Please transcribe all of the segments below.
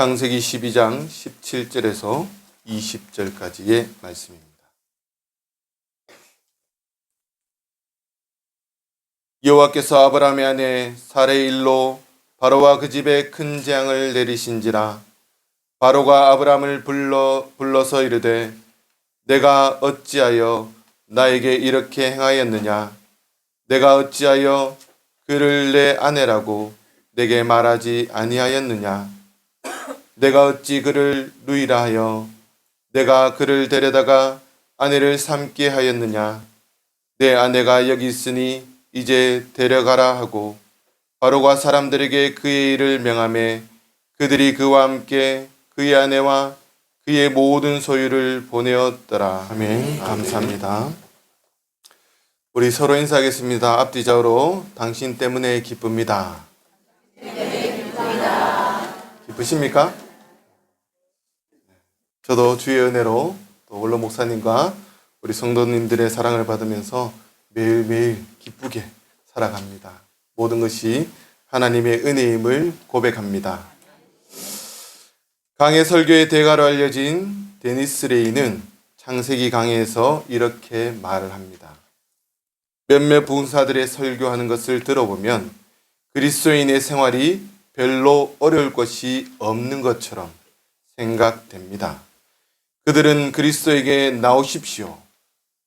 창세기 12장 17절에서 20절까지의 말씀입니다. 여호와께서 아브라함의 아내 사레의 일로 바로와 그 집에 큰 재앙을 내리신지라. 바로가 아브라함을 불러서 이르되 내가 어찌하여 나에게 이렇게 행하였느냐? 내가 어찌하여 그를 내 아내라고 내게 말하지 아니하였느냐? 내가 어찌 그를 누이라 하여 내가 그를 데려다가 아내를 삼게 하였느냐? 내 아내가 여기 있으니 이제 데려가라 하고 바로가 사람들에게 그의 일을 명하매 그들이 그와 함께 그의 아내와 그의 모든 소유를 보내었더라. 아멘. 감사합니다. 우리 서로 인사하겠습니다. 앞뒤좌우로 당신 때문에 기쁩니다. 기쁘십니까? 저도 주의 은혜로 또 원로 목사님과 우리 성도님들의 사랑을 받으면서 매일매일 기쁘게 살아갑니다. 모든 것이 하나님의 은혜임을 고백합니다. 강해 설교의 대가로 알려진 데니스 레이는 창세기 강해에서 이렇게 말을 합니다. 몇몇 부흥사들의 설교하는 것을 들어보면 그리스도인의 생활이 별로 어려울 것이 없는 것처럼 생각됩니다. 그들은 그리스도에게 나오십시오.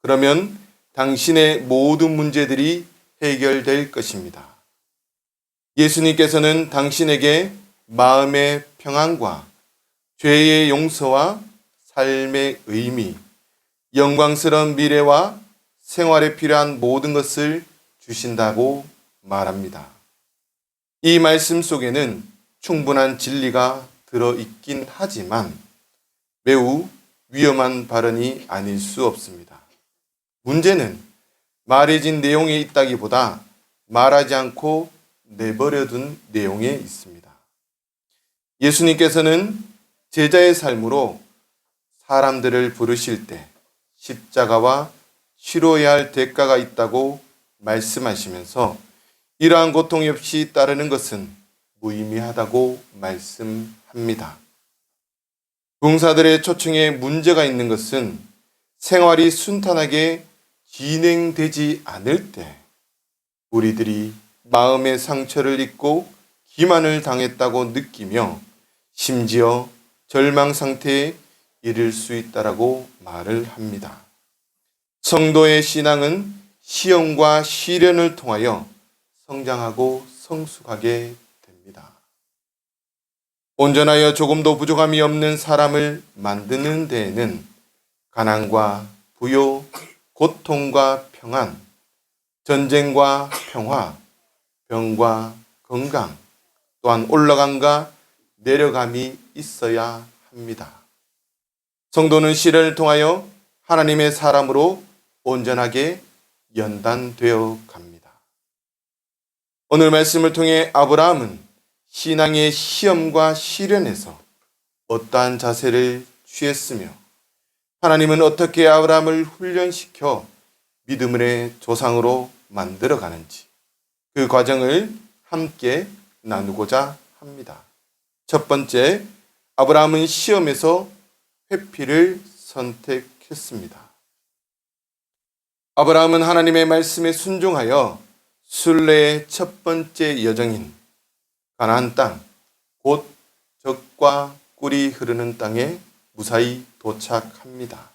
그러면 당신의 모든 문제들이 해결될 것입니다. 예수님께서는 당신에게 마음의 평안과 죄의 용서와 삶의 의미, 영광스러운 미래와 생활에 필요한 모든 것을 주신다고 말합니다. 이 말씀 속에는 충분한 진리가 들어있긴 하지만 매우 위험한 발언이 아닐 수 없습니다. 문제는 말해진 내용에 있다기보다 말하지 않고 내버려둔 내용에 있습니다. 예수님께서는 제자의 삶으로 사람들을 부르실 때 십자가와 치러야 할 대가가 있다고 말씀하시면서 이러한 고통이 없이 따르는 것은 무의미하다고 말씀합니다. 부흥사들의 초청에 문제가 있는 것은 생활이 순탄하게 진행되지 않을 때 우리들이 마음의 상처를 입고 기만을 당했다고 느끼며 심지어 절망 상태에 이를 수 있다라고 말을 합니다. 성도의 신앙은 시험과 시련을 통하여 성장하고 성숙하게 됩니다. 온전하여 조금도 부족함이 없는 사람을 만드는 데에는 가난과 부요, 고통과 평안, 전쟁과 평화, 병과 건강, 또한 올라감과 내려감이 있어야 합니다. 성도는 시련을 통하여 하나님의 사람으로 온전하게 연단되어 갑니다. 오늘 말씀을 통해 아브라함은 신앙의 시험과 시련에서 어떠한 자세를 취했으며 하나님은 어떻게 아브라함을 훈련시켜 믿음의 조상으로 만들어 가는지 그 과정을 함께 나누고자 합니다. 첫 번째, 아브라함은 시험에서 회피를 선택했습니다. 아브라함은 하나님의 말씀에 순종하여 순례의 첫 번째 여정인 가나안 땅, 곧 젖과 꿀이 흐르는 땅에 무사히 도착합니다.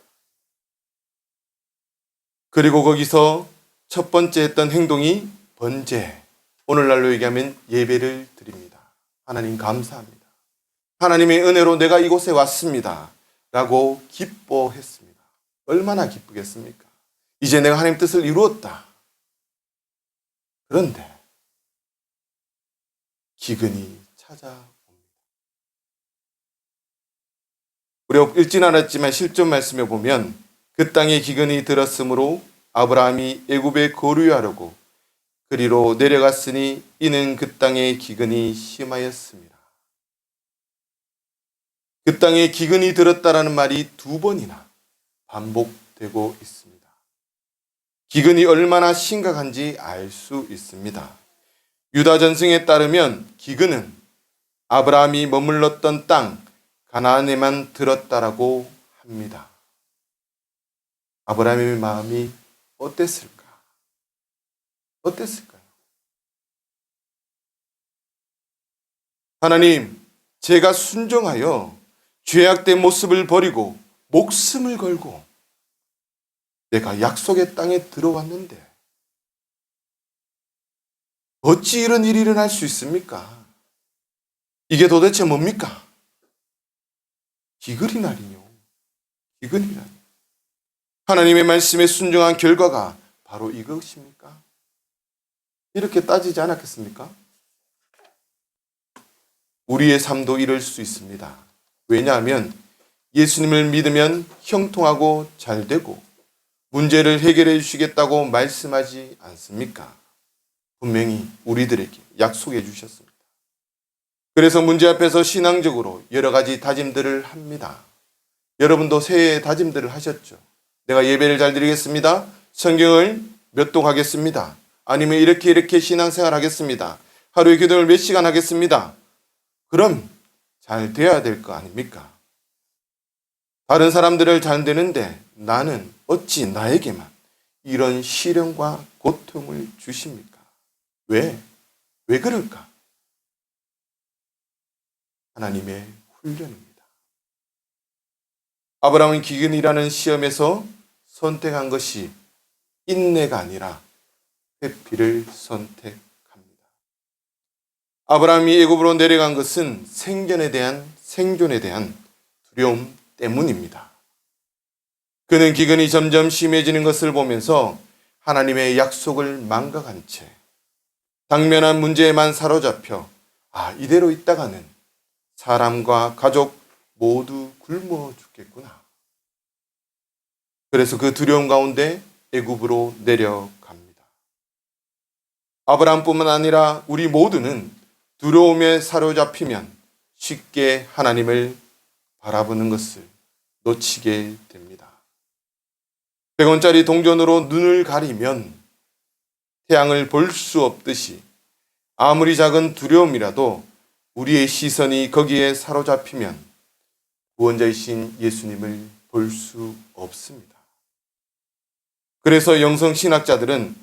그리고 거기서 첫 번째 했던 행동이 번제, 오늘날로 얘기하면 예배를 드립니다. 하나님 감사합니다. 하나님의 은혜로 내가 이곳에 왔습니다. 라고 기뻐했습니다. 얼마나 기쁘겠습니까? 이제 내가 하나님 뜻을 이루었다. 그런데 기근이 찾아옵니다. 우리가 읽진 않았지만 실존 말씀에 보면 그 땅에 기근이 들었으므로 아브라함이 애굽에 거류하려고 그리로 내려갔으니 이는 그 땅에 기근이 심하였습니다. 그 땅에 기근이 들었다라는 말이 두 번이나 반복되고 있습니다. 기근이 얼마나 심각한지 알 수 있습니다. 유다 전승에 따르면 기근은 아브라함이 머물렀던 땅 가나안에만 들었다라고 합니다. 아브라함의 마음이 어땠을까? 어땠을까요? 하나님, 제가 순종하여 죄악된 모습을 버리고 목숨을 걸고 내가 약속의 땅에 들어왔는데 어찌 이런 일이 일어날 수 있습니까? 이게 도대체 뭡니까? 기근이나리요. 기근이나리. 하나님의 말씀에 순종한 결과가 바로 이것입니까? 이렇게 따지지 않았겠습니까? 우리의 삶도 이럴 수 있습니다. 왜냐하면 예수님을 믿으면 형통하고 잘 되고 문제를 해결해 주시겠다고 말씀하지 않습니까? 분명히 우리들에게 약속해 주셨습니다. 그래서 문제 앞에서 신앙적으로 여러 가지 다짐들을 합니다. 여러분도 새해 다짐들을 하셨죠? 내가 예배를 잘 드리겠습니다. 성경을 몇 동 하겠습니다. 아니면 이렇게 신앙생활 하겠습니다. 하루에 기도를 몇 시간 하겠습니다. 그럼 잘 돼야 될 거 아닙니까? 다른 사람들을 잘 되는데 나는 어찌 나에게만 이런 시련과 고통을 주십니까? 왜? 왜 그럴까? 하나님의 훈련입니다. 아브라함은 기근이라는 시험에서 선택한 것이 인내가 아니라 회피를 선택합니다. 아브라함이 애굽으로 내려간 것은 생존에 대한 두려움 때문입니다. 그는 기근이 점점 심해지는 것을 보면서 하나님의 약속을 망각한 채 당면한 문제에만 사로잡혀 이대로 있다가는 사람과 가족 모두 굶어 죽겠구나. 그래서 그 두려움 가운데 애굽으로 내려갑니다. 아브라함뿐만 아니라 우리 모두는 두려움에 사로잡히면 쉽게 하나님을 바라보는 것을 놓치게 됩니다. 100원짜리 동전으로 눈을 가리면 태양을 볼 수 없듯이 아무리 작은 두려움이라도 우리의 시선이 거기에 사로잡히면 구원자이신 예수님을 볼 수 없습니다. 그래서 영성신학자들은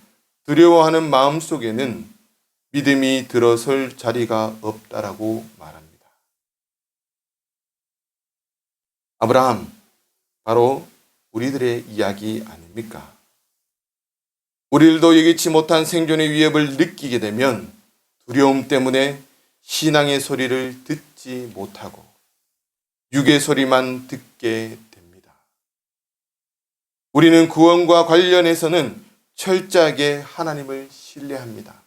두려워하는 마음 속에는 믿음이 들어설 자리가 없다라고 말합니다. 아브라함, 바로 우리들의 이야기 아닙니까? 우리들도 예기치 못한 생존의 위협을 느끼게 되면 두려움 때문에 신앙의 소리를 듣지 못하고 육의 소리만 듣게 됩니다. 우리는 구원과 관련해서는 철저하게 하나님을 신뢰합니다.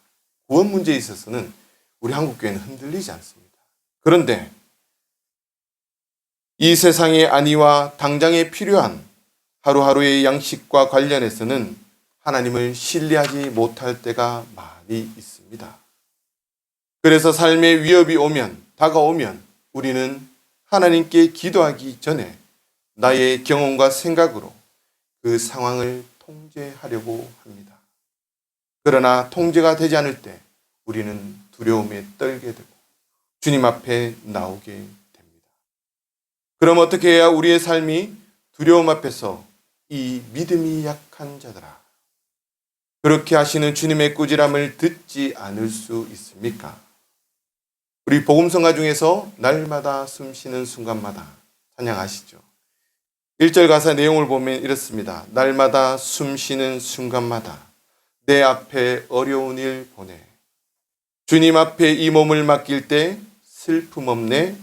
구원 문제에 있어서는 우리 한국교회는 흔들리지 않습니다. 그런데 이 세상의 안위와 당장에 필요한 하루하루의 양식과 관련해서는 하나님을 신뢰하지 못할 때가 많이 있습니다. 그래서 삶의 위협이 다가오면 우리는 하나님께 기도하기 전에 나의 경험과 생각으로 그 상황을 통제하려고 합니다. 그러나 통제가 되지 않을 때 우리는 두려움에 떨게 되고 주님 앞에 나오게 됩니다. 그럼 어떻게 해야 우리의 삶이 두려움 앞에서 이 믿음이 약한 자들아, 그렇게 하시는 주님의 꾸지람을 듣지 않을 수 있습니까? 우리 복음성가 중에서 날마다 숨쉬는 순간마다 찬양하시죠. 1절 가사 내용을 보면 이렇습니다. 날마다 숨쉬는 순간마다 내 앞에 어려운 일 보내. 주님 앞에 이 몸을 맡길 때 슬픔 없네,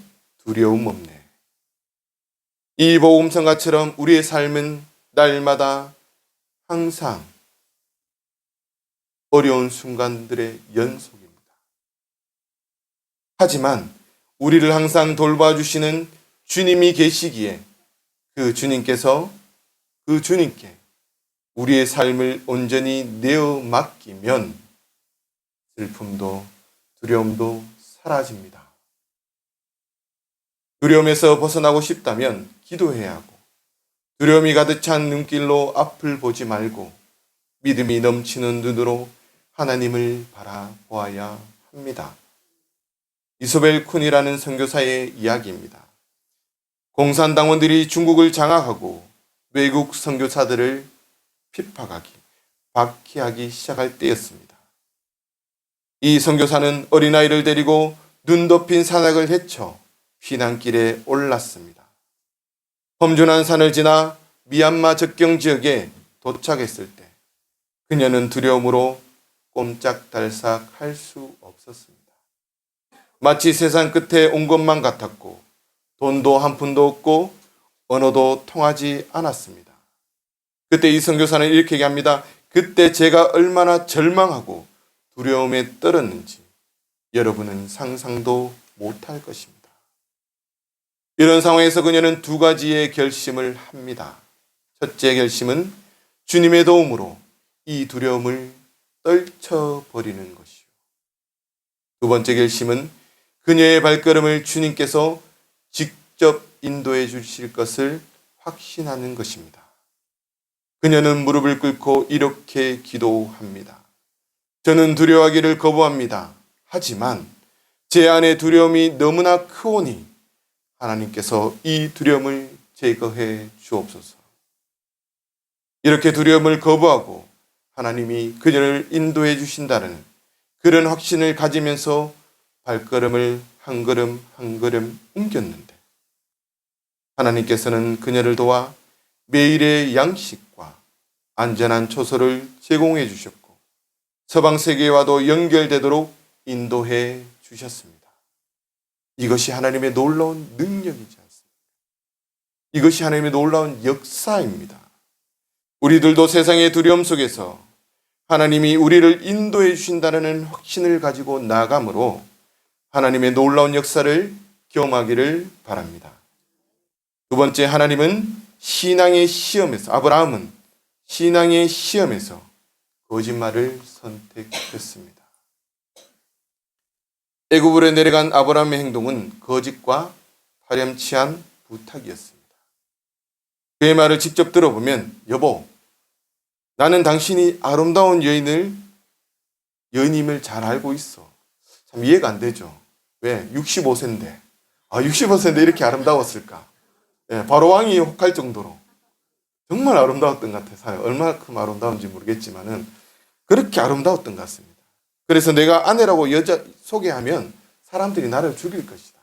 두려움 없네. 이 복음성가처럼 우리의 삶은 날마다 항상 어려운 순간들의 연속입니다. 하지만 우리를 항상 돌봐주시는 주님이 계시기에 그 주님께 우리의 삶을 온전히 내어 맡기면 슬픔도 두려움도 사라집니다. 두려움에서 벗어나고 싶다면 기도해야 하고 두려움이 가득 찬 눈길로 앞을 보지 말고 믿음이 넘치는 눈으로 하나님을 바라보아야 합니다. 이소벨 쿤이라는 선교사의 이야기입니다. 공산당원들이 중국을 장악하고 외국 선교사들을 핍박하기, 박해하기 시작할 때였습니다. 이 선교사는 어린아이를 데리고 눈 덮인 산악을 헤쳐 피난길에 올랐습니다. 험준한 산을 지나 미얀마 접경 지역에 도착했을 때 그녀는 두려움으로 꼼짝달싹 할 수 없었습니다. 마치 세상 끝에 온 것만 같았고 돈도 한 푼도 없고 언어도 통하지 않았습니다. 그때 이 선교사는 이렇게 얘기합니다. 그때 제가 얼마나 절망하고 두려움에 떨었는지 여러분은 상상도 못할 것입니다. 이런 상황에서 그녀는 두 가지의 결심을 합니다. 첫째 결심은 주님의 도움으로 이 두려움을 떨쳐버리는 것이요. 두 번째 결심은 그녀의 발걸음을 주님께서 직접 인도해 주실 것을 확신하는 것입니다. 그녀는 무릎을 꿇고 이렇게 기도합니다. 저는 두려워하기를 거부합니다. 하지만 제 안에 두려움이 너무나 크오니 하나님께서 이 두려움을 제거해 주옵소서. 이렇게 두려움을 거부하고 하나님이 그녀를 인도해 주신다는 그런 확신을 가지면서 발걸음을 한 걸음 한 걸음 옮겼는데 하나님께서는 그녀를 도와 매일의 양식과 안전한 초소를 제공해 주셨고 서방 세계와도 연결되도록 인도해 주셨습니다. 이것이 하나님의 놀라운 능력이지 않습니까? 이것이 하나님의 놀라운 역사입니다. 우리들도 세상의 두려움 속에서 하나님이 우리를 인도해 주신다는 확신을 가지고 나아감으로 하나님의 놀라운 역사를 경험하기를 바랍니다. 두 번째, 하나님은 신앙의 시험에서, 아브라함은 신앙의 시험에서 거짓말을 선택했습니다. 애굽으로 내려간 아브라함의 행동은 거짓과 파렴치한 부탁이었습니다. 그의 말을 직접 들어보면 여보, 나는 당신이 아름다운 여인임을 잘 알고 있어. 참 이해가 안 되죠. 왜? 65세인데. 65세인데 이렇게 아름다웠을까? 예, 바로 왕이 혹할 정도로 정말 아름다웠던 것 같아요. 얼마큼 아름다운지 모르겠지만은 그렇게 아름다웠던 것 같습니다. 그래서 내가 아내라고 여자 소개하면 사람들이 나를 죽일 것이다.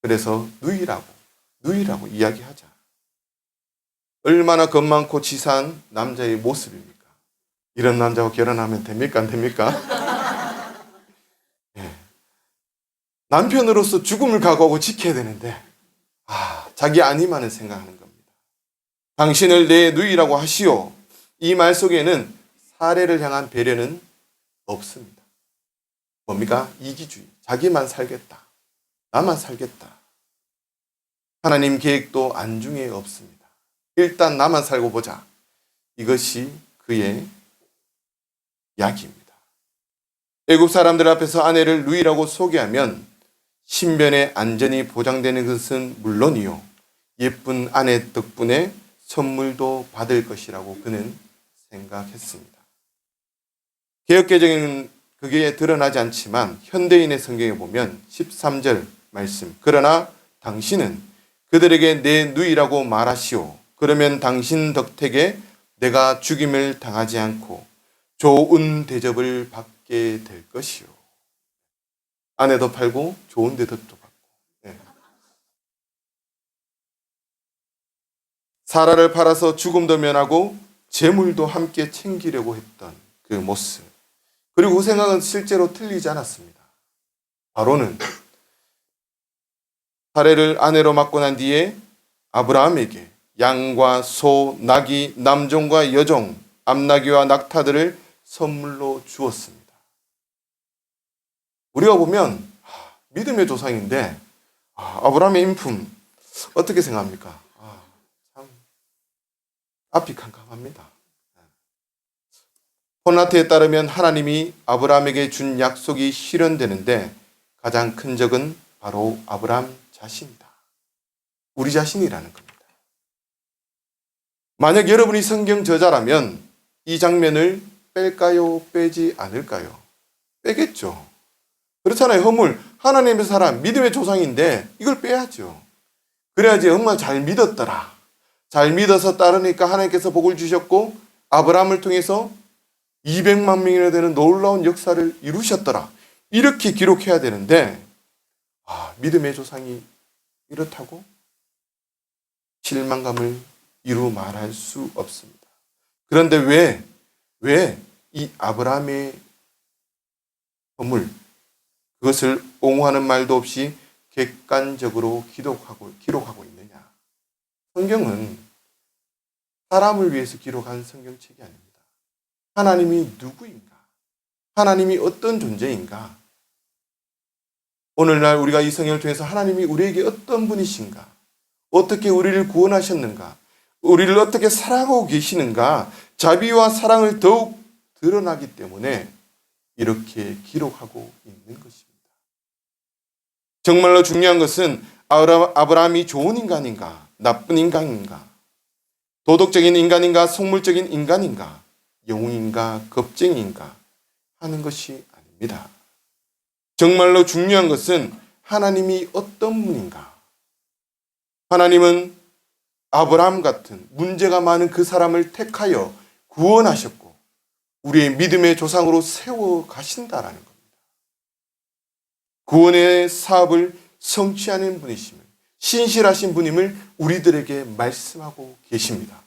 그래서 누이라고 이야기하자. 얼마나 겁많고 치사한 남자의 모습입니까? 이런 남자와 결혼하면 됩니까? 안 됩니까? 예. 남편으로서 죽음을 각오하고 지켜야 되는데 자기 아니만을 생각하는 겁니다. 당신을 내 누이라고 하시오. 이 말 속에는 사례를 향한 배려는 없습니다. 뭡니까? 이기주의. 자기만 살겠다. 나만 살겠다. 하나님 계획도 안중에 없습니다. 일단 나만 살고 보자. 이것이 그의 이야기입니다. 애굽 사람들 앞에서 아내를 누이라고 소개하면 신변의 안전이 보장되는 것은 물론이요, 예쁜 아내 덕분에 선물도 받을 것이라고 그는 생각했습니다. 개역개정에는 그게 드러나지 않지만 현대인의 성경에 보면 13절 말씀, 그러나 당신은 그들에게 내 누이라고 말하시오. 그러면 당신 덕택에 내가 죽임을 당하지 않고 좋은 대접을 받게 될 것이오. 아내도 팔고 좋은 대접도 받고. 네. 사라를 팔아서 죽음도 면하고 재물도 함께 챙기려고 했던 그 모습. 그리고 그 생각은 실제로 틀리지 않았습니다. 바로는 사례를 아내로 맡고 난 뒤에 아브라함에게 양과 소, 나귀, 남종과 여종, 암나귀와 낙타들을 선물로 주었습니다. 우리가 보면 믿음의 조상인데 아브라함의 인품 어떻게 생각합니까? 참 앞이 캄캄합니다. 폰라트에 따르면 하나님이 아브라함에게 준 약속이 실현되는데 가장 큰 적은 바로 아브라함 자신이다. 우리 자신이라는 겁니다. 만약 여러분이 성경 저자라면 이 장면을 뺄까요? 빼지 않을까요? 빼겠죠. 그렇잖아요. 하나님의 사람, 믿음의 조상인데 이걸 빼야죠. 그래야지 정말 잘 믿었더라. 잘 믿어서 따르니까 하나님께서 복을 주셨고 아브라함을 통해서 200만 명이나 되는 놀라운 역사를 이루셨더라. 이렇게 기록해야 되는데 믿음의 조상이 이렇다고 실망감을 이루 말할 수 없습니다. 그런데 왜 이 아브라함의 건물, 그것을 옹호하는 말도 없이 객관적으로 기록하고 있느냐? 성경은 사람을 위해서 기록한 성경책이 아닙니다. 하나님이 누구인가? 하나님이 어떤 존재인가? 오늘날 우리가 이 성경을 통해서 하나님이 우리에게 어떤 분이신가? 어떻게 우리를 구원하셨는가? 우리를 어떻게 사랑하고 계시는가? 자비와 사랑을 더욱 드러나기 때문에 이렇게 기록하고 있는 것입니다. 정말로 중요한 것은 아브라함이 좋은 인간인가? 나쁜 인간인가? 도덕적인 인간인가? 속물적인 인간인가? 영웅인가? 겁쟁이인가? 하는 것이 아닙니다. 정말로 중요한 것은 하나님이 어떤 분인가? 하나님은 아브라함 같은 문제가 많은 그 사람을 택하여 구원하셨고 우리의 믿음의 조상으로 세워 가신다라는 겁니다. 구원의 사업을 성취하는 분이심을, 신실하신 분임을 우리들에게 말씀하고 계십니다.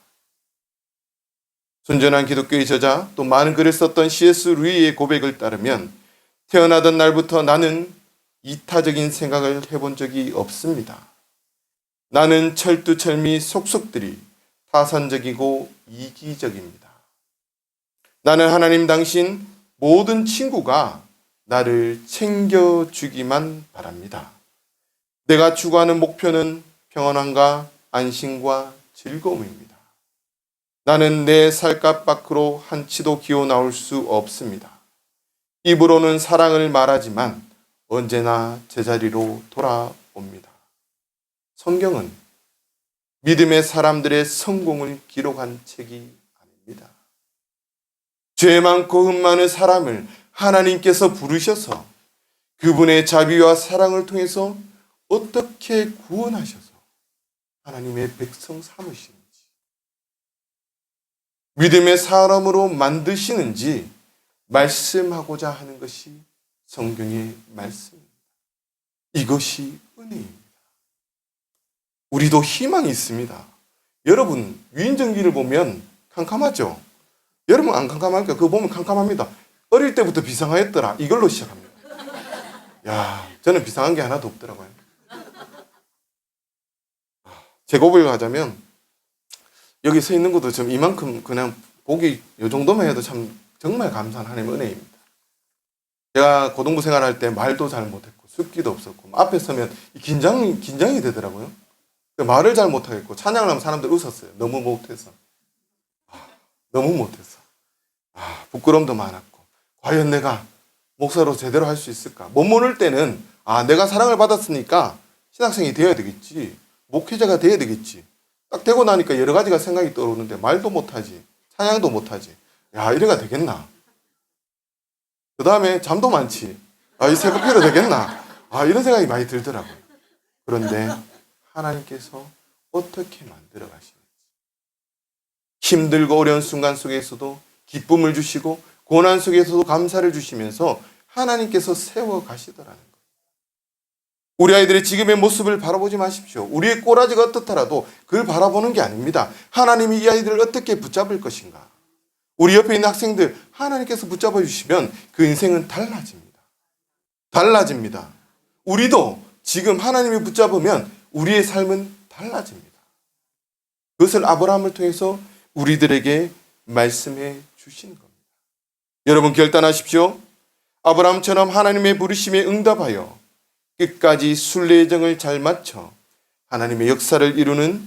순전한 기독교의 저자, 또 많은 글을 썼던 C.S. 루이의 고백을 따르면 태어나던 날부터 나는 이타적인 생각을 해본 적이 없습니다. 나는 철두철미 속속들이 타산적이고 이기적입니다. 나는 하나님 당신 모든 친구가 나를 챙겨주기만 바랍니다. 내가 추구하는 목표는 평안함과 안심과 즐거움입니다. 나는 내 살갗 밖으로 한 치도 기어 나올 수 없습니다. 입으로는 사랑을 말하지만 언제나 제자리로 돌아옵니다. 성경은 믿음의 사람들의 성공을 기록한 책이 아닙니다. 죄 많고 흠 많은 사람을 하나님께서 부르셔서 그분의 자비와 사랑을 통해서 어떻게 구원하셔서 하나님의 백성 삼으시는지, 믿음의 사람으로 만드시는지 말씀하고자 하는 것이 성경의 말씀입니다. 이것이 은혜입니다. 우리도 희망이 있습니다. 여러분, 위인전기를 보면 캄캄하죠? 여러분 안 캄캄합니까? 그거 보면 캄캄합니다. 어릴 때부터 비상하였더라. 이걸로 시작합니다. 야, 저는 비상한 게 하나도 없더라고요. 제곱을 하자면 여기 서 있는 것도 좀 이만큼 그냥 보기 이 정도만 해도 참 정말 감사한 하나님의 은혜입니다. 제가 고등부 생활할 때 말도 잘 못했고 숫기도 없었고 앞에 서면 긴장이 되더라고요. 말을 잘 못하겠고 찬양을 하면 사람들 웃었어요. 너무 못해서. 부끄러움도 많았고 과연 내가 목사로 제대로 할 수 있을까? 못 모를 때는 내가 사랑을 받았으니까 신학생이 되어야 되겠지. 목회자가 되어야 되겠지. 딱 되고 나니까 여러 가지가 생각이 떠오르는데 말도 못하지. 찬양도 못하지. 이래가 되겠나? 그 다음에 잠도 많지. 이 새벽기도 되겠나? 이런 생각이 많이 들더라고요. 그런데 하나님께서 어떻게 만들어 가시는지, 힘들고 어려운 순간 속에서도 기쁨을 주시고 고난 속에서도 감사를 주시면서 하나님께서 세워 가시더라는 거예요. 우리 아이들의 지금의 모습을 바라보지 마십시오. 우리의 꼬라지가 어떻더라도 그걸 바라보는 게 아닙니다. 하나님이 이 아이들을 어떻게 붙잡을 것인가? 우리 옆에 있는 학생들 하나님께서 붙잡아 주시면 그 인생은 달라집니다. 우리도 지금 하나님이 붙잡으면 우리의 삶은 달라집니다. 그것을 아브라함을 통해서 우리들에게 말씀해 주시는 겁니다. 여러분 결단하십시오. 아브라함처럼 하나님의 부르심에 응답하여 끝까지 순례정을 잘 마쳐 하나님의 역사를 이루는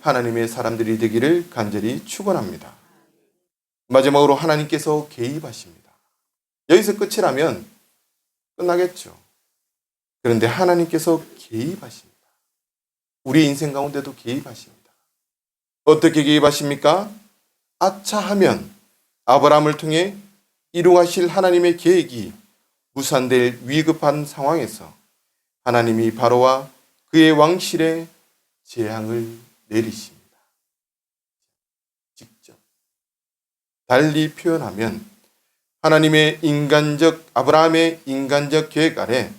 하나님의 사람들이 되기를 간절히 축원합니다. 마지막으로 하나님께서 개입하십니다. 여기서 끝이라면 끝나겠죠. 그런데 하나님께서 개입하십니다. 우리 인생 가운데도 개입하십니다. 어떻게 개입하십니까? 아차하면 아브라함을 통해 이루하실 하나님의 계획이 무산될 위급한 상황에서 하나님이 바로와 그의 왕실에 재앙을 내리십니다. 직접. 달리 표현하면 아브라함의 인간적 계획 아래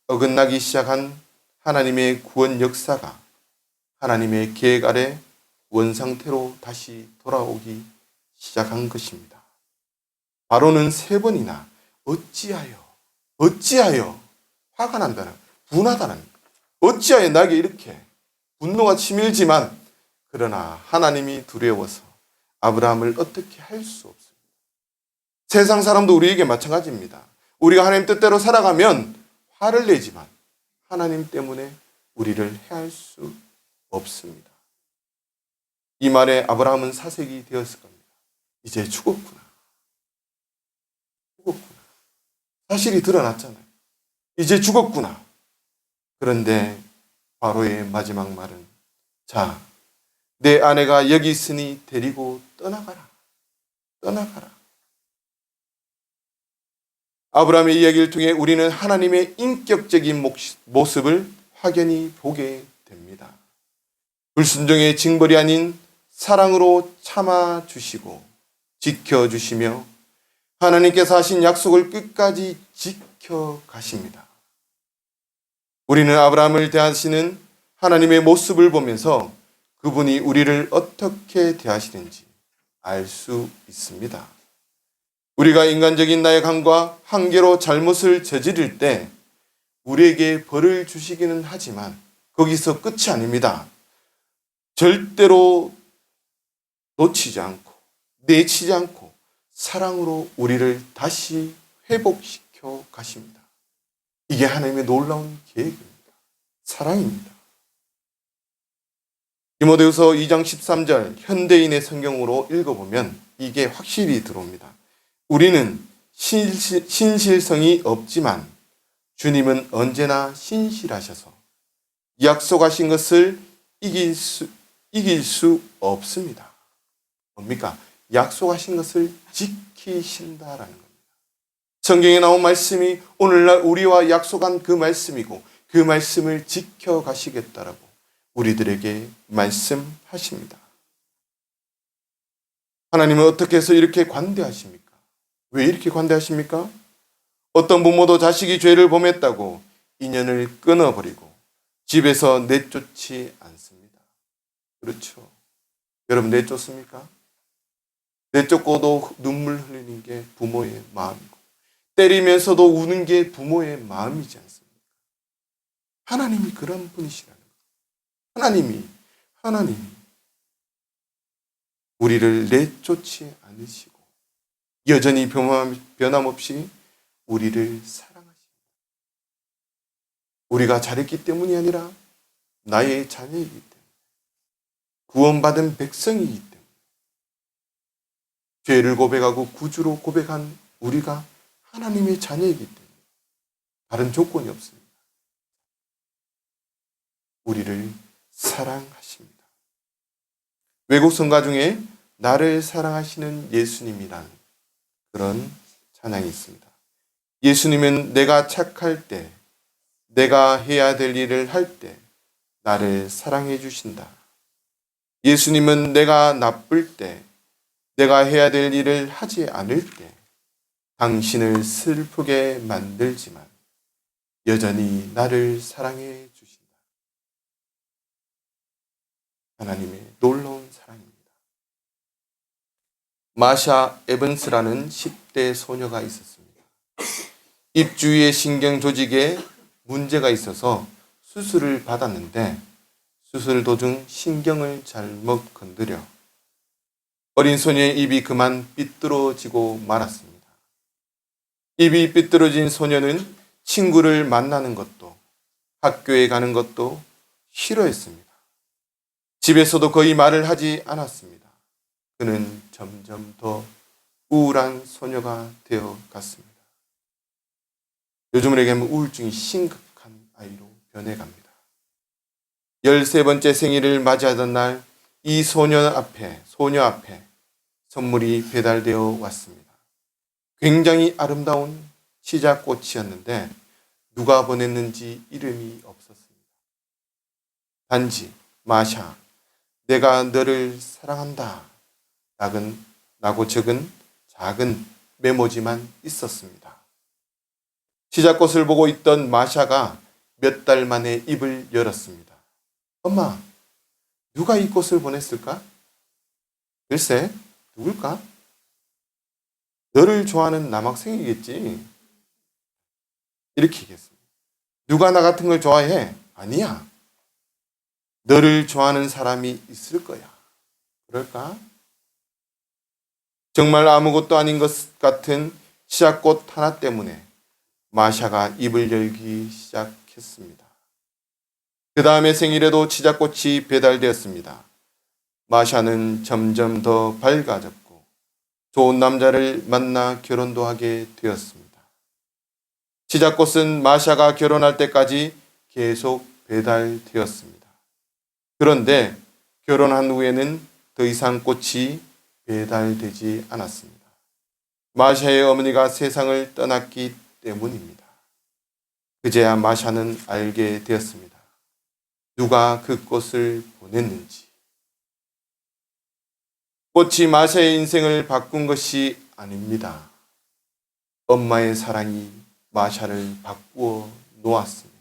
어긋나기 시작한 하나님의 구원 역사가 하나님의 계획 아래 원상태로 다시 돌아오기 시작한 것입니다. 바로는 3번이나 어찌하여 화가 난다는, 분하다는, 어찌하여 나에게 이렇게 분노가 치밀지만 그러나 하나님이 두려워서 아브라함을 어떻게 할 수 없습니다. 세상 사람도 우리에게 마찬가지입니다. 우리가 하나님 뜻대로 살아가면 화를 내지만 하나님 때문에 우리를 해할 수 없습니다. 이 말에 아브라함은 사색이 되었을 겁니다. 이제 죽었구나. 사실이 드러났잖아요. 이제 죽었구나. 그런데 바로의 마지막 말은 자, 내 아내가 여기 있으니 데리고 떠나가라. 아브라함의 이야기를 통해 우리는 하나님의 인격적인 모습을 확연히 보게 됩니다. 불순종의 징벌이 아닌 사랑으로 참아주시고 지켜주시며 하나님께서 하신 약속을 끝까지 지켜가십니다. 우리는 아브라함을 대하시는 하나님의 모습을 보면서 그분이 우리를 어떻게 대하시는지 알 수 있습니다. 우리가 인간적인 나약함과 한계로 잘못을 저지를 때 우리에게 벌을 주시기는 하지만 거기서 끝이 아닙니다. 절대로 놓치지 않고 내치지 않고 사랑으로 우리를 다시 회복시켜 가십니다. 이게 하나님의 놀라운 계획입니다. 사랑입니다. 디모데후서 2장 13절 현대인의 성경으로 읽어보면 이게 확실히 들어옵니다. 우리는 신실성이 없지만 주님은 언제나 신실하셔서 약속하신 것을 이길 수 없습니다. 뭡니까? 약속하신 것을 지키신다라는 겁니다. 성경에 나온 말씀이 오늘날 우리와 약속한 그 말씀이고 그 말씀을 지켜가시겠다라고 우리들에게 말씀하십니다. 하나님은 어떻게 해서 이렇게 관대하십니까? 왜 이렇게 관대하십니까? 어떤 부모도 자식이 죄를 범했다고 인연을 끊어버리고 집에서 내쫓지 않습니다. 그렇죠. 여러분 내쫓습니까? 내쫓고도 눈물 흘리는 게 부모의 마음이고 때리면서도 우는 게 부모의 마음이지 않습니까? 하나님이 그런 분이시라는 거예요. 하나님이 우리를 내쫓지 않으시고 여전히 변함없이 우리를 사랑하십니다. 우리가 잘했기 때문이 아니라 나의 자녀이기 때문에 구원받은 백성이기 때문에 죄를 고백하고 구주로 고백한 우리가 하나님의 자녀이기 때문에 다른 조건이 없습니다. 우리를 사랑하십니다. 외국 성가 중에 나를 사랑하시는 예수님이라는 그런 찬양이 있습니다. 예수님은 내가 착할 때, 내가 해야 될 일을 할 때 나를 사랑해 주신다. 예수님은 내가 나쁠 때, 내가 해야 될 일을 하지 않을 때 당신을 슬프게 만들지만 여전히 나를 사랑해 주신다. 하나님의 놀라운 사랑입니다. 마샤 에번스라는 10대 소녀가 있었습니다. 입 주위의 신경 조직에 문제가 있어서 수술을 받았는데 수술 도중 신경을 잘못 건드려 어린 소녀의 입이 그만 삐뚤어지고 말았습니다. 입이 삐뚤어진 소녀는 친구를 만나는 것도 학교에 가는 것도 싫어했습니다. 집에서도 거의 말을 하지 않았습니다. 그는 점점 더 우울한 소녀가 되어 갔습니다. 요즘으로 얘기하면 우울증이 심각한 아이로 변해갑니다. 13번째 생일을 맞이하던 날 이 소녀 앞에 선물이 배달되어 왔습니다. 굉장히 아름다운 치자꽃이었는데 누가 보냈는지 이름이 없었습니다. 단지 마샤, 내가 너를 사랑한다 라고 적은 작은 메모지만 있었습니다. 시작꽃을 보고 있던 마샤가 몇 달 만에 입을 열었습니다. 엄마, 누가 이 꽃을 보냈을까? 글쎄, 누굴까? 너를 좋아하는 남학생이겠지. 이렇게 얘기했습니다. 누가 나 같은 걸 좋아해? 아니야. 너를 좋아하는 사람이 있을 거야. 그럴까? 정말 아무것도 아닌 것 같은 시작꽃 하나 때문에 마샤가 입을 열기 시작했습니다. 그 다음에 생일에도 시작꽃이 배달되었습니다. 마샤는 점점 더 밝아졌고 좋은 남자를 만나 결혼도 하게 되었습니다. 시작꽃은 마샤가 결혼할 때까지 계속 배달되었습니다. 그런데 결혼한 후에는 더 이상 꽃이 배달되지 않았습니다. 마샤의 어머니가 세상을 떠났기 때문입니다. 그제야 마샤는 알게 되었습니다. 누가 그 꽃을 보냈는지. 꽃이 마샤의 인생을 바꾼 것이 아닙니다. 엄마의 사랑이 마샤를 바꾸어 놓았습니다.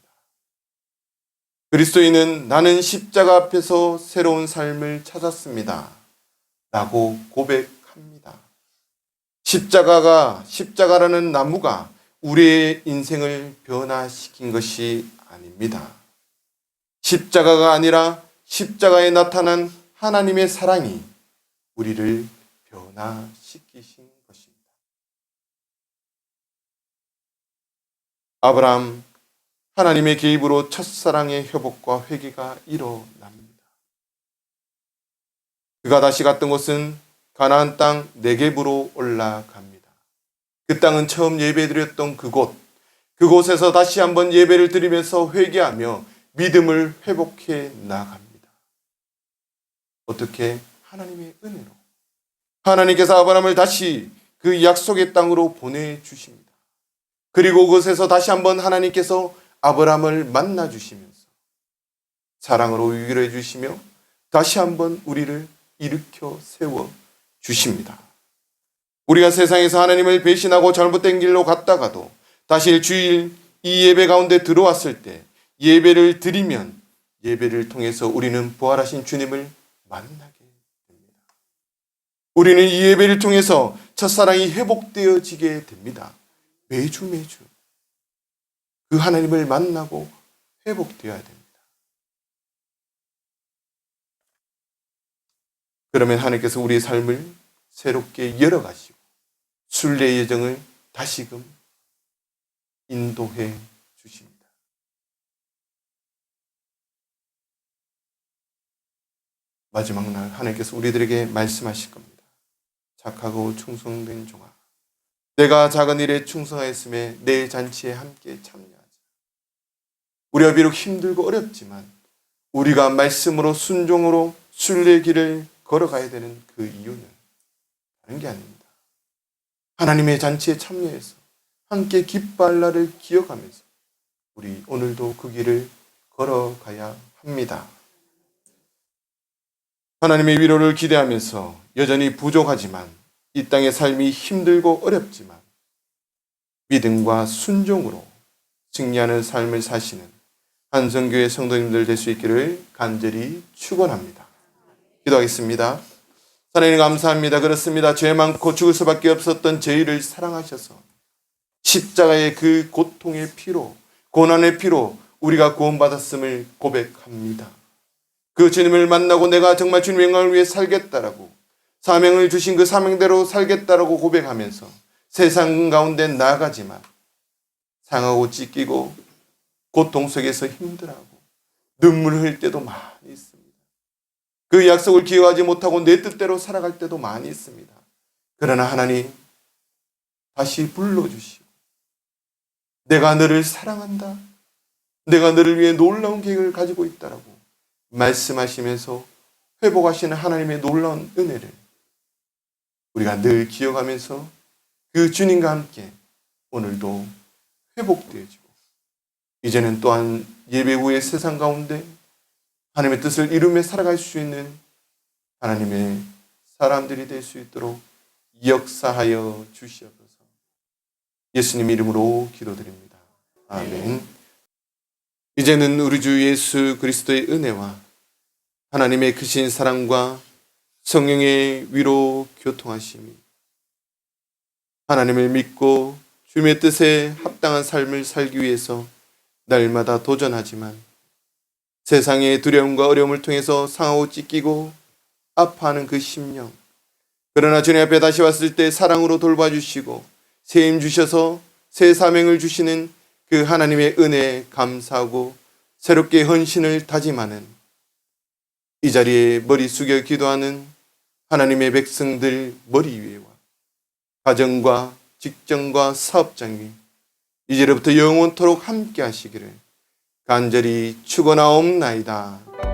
그리스도인은 나는 십자가 앞에서 새로운 삶을 찾았습니다. 라고 고백합니다. 십자가라는 나무가 우리의 인생을 변화시킨 것이 아닙니다. 십자가가 아니라 십자가에 나타난 하나님의 사랑이 우리를 변화시키신 것입니다. 아브라함, 하나님의 개입으로 첫사랑의 회복과 회개가 일어납니다. 그가 다시 갔던 곳은 가나안 땅 네겝으로 올라갑니다. 그 땅은 처음 예배드렸던 그곳에서 다시 한번 예배를 드리면서 회개하며 믿음을 회복해 나갑니다. 어떻게? 하나님의 은혜로. 하나님께서 아브라함을 다시 그 약속의 땅으로 보내주십니다. 그리고 그곳에서 다시 한번 하나님께서 아브라함을 만나주시면서 사랑으로 위로해 주시며 다시 한번 우리를 일으켜 세워 주십니다. 우리가 세상에서 하나님을 배신하고 잘못된 길로 갔다가도 다시 주일 이 예배 가운데 들어왔을 때 예배를 드리면 예배를 통해서 우리는 부활하신 주님을 만나게 됩니다. 우리는 이 예배를 통해서 첫사랑이 회복되어지게 됩니다. 매주 그 하나님을 만나고 회복되어야 됩니다. 그러면 하나님께서 우리의 삶을 새롭게 열어가시고 순례의 여정을 다시금 인도해 주십니다. 마지막 날 하나님께서 우리들에게 말씀하실 겁니다. 착하고 충성된 종아, 내가 작은 일에 충성하였음에 내 잔치에 함께 참여하자. 우리가 비록 힘들고 어렵지만 우리가 말씀으로 순종으로 순례의 길을 걸어가야 되는 그 이유는 다른 게 아닙니다. 하나님의 잔치에 참여해서 함께 기뻐할 날을 기억하면서 우리 오늘도 그 길을 걸어가야 합니다. 하나님의 위로를 기대하면서 여전히 부족하지만 이 땅의 삶이 힘들고 어렵지만 믿음과 순종으로 승리하는 삶을 사시는 한성교회 성도님들 될 수 있기를 간절히 축원합니다. 기도하겠습니다. 하나님 감사합니다. 그렇습니다. 죄 많고 죽을 수밖에 없었던 저희를 사랑하셔서 십자가의 그 고통의 피로, 고난의 피로 우리가 구원받았음을 고백합니다. 그 주님을 만나고 내가 정말 주님의 영광을 위해 살겠다라고 사명을 주신 그 사명대로 살겠다라고 고백하면서 세상 가운데 나아가지만 상하고 찢기고 고통 속에서 힘들어하고 눈물 흘릴 때도 많이 있습니다. 그 약속을 기억하지 못하고 내 뜻대로 살아갈 때도 많이 있습니다. 그러나 하나님 다시 불러주시고 내가 너를 사랑한다. 내가 너를 위해 놀라운 계획을 가지고 있다라고 말씀하시면서 회복하시는 하나님의 놀라운 은혜를 우리가 늘 기억하면서 그 주님과 함께 오늘도 회복되어지고 이제는 또한 예배 후의 세상 가운데 하나님의 뜻을 이루며 살아갈 수 있는 하나님의 사람들이 될 수 있도록 역사하여 주시옵소서. 예수님 이름으로 기도드립니다. 아멘. 이제는 우리 주 예수 그리스도의 은혜와 하나님의 크신 사랑과 성령의 위로 교통하심이 하나님을 믿고 주님의 뜻에 합당한 삶을 살기 위해서 날마다 도전하지만 세상의 두려움과 어려움을 통해서 상하고 찢기고 아파하는 그 심령, 그러나 주님 앞에 다시 왔을 때 사랑으로 돌봐주시고 새 힘 주셔서 새 사명을 주시는 그 하나님의 은혜에 감사하고 새롭게 헌신을 다짐하는 이 자리에 머리 숙여 기도하는 하나님의 백성들 머리 위에와 가정과 직장과 사업장 위 이제로부터 영원토록 함께 하시기를 간절히 축원하옵나이다.